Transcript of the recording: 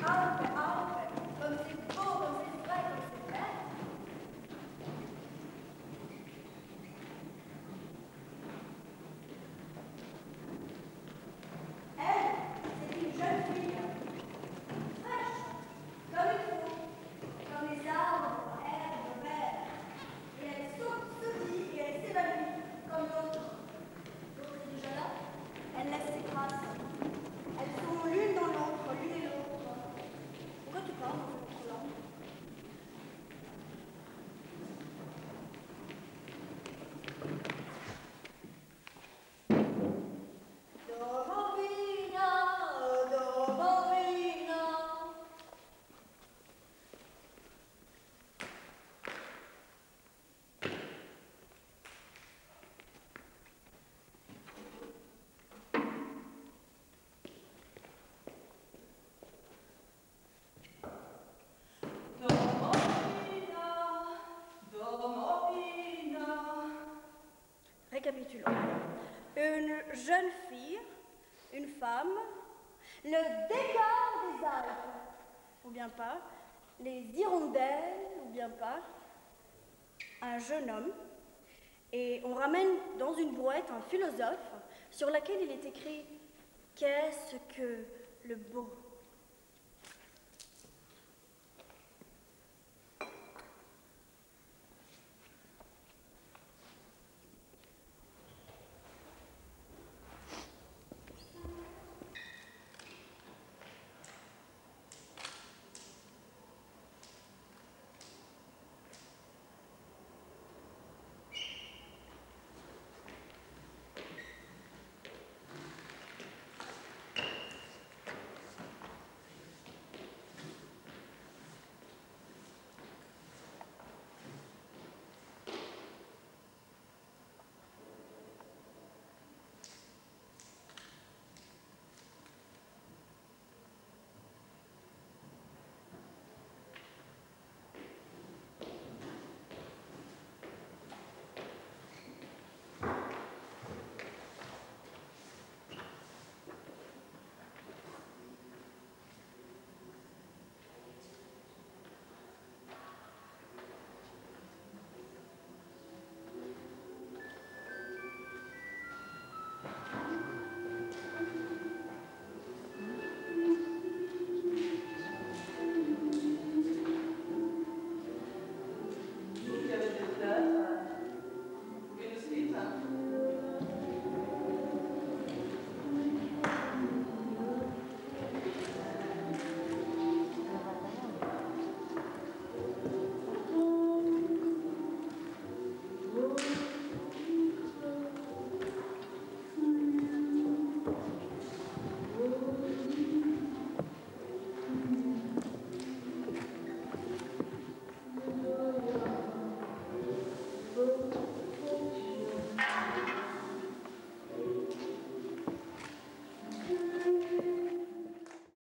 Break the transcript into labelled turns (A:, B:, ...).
A: Comme c'est beau, comme c'est vrai, comme c'est vrai. Elle, c'est une jeune fille, fraîche, comme il faut, comme les arbres, herbes, verts. Et elle sautille et elle s'évanouit comme l'autre. L'autre est déjà là, elle laisse ses traces. Elles sont l'une dans l'autre, l'une et l'autre. Pourquoi tu parles dans une autre langue? Récapitulons. Une jeune fille, une femme, le décor des Alpes, ou bien pas, les hirondelles, ou bien pas, un jeune homme, et on ramène dans une brouette un philosophe sur laquelle il est écrit « Qu'est-ce que le beau ?»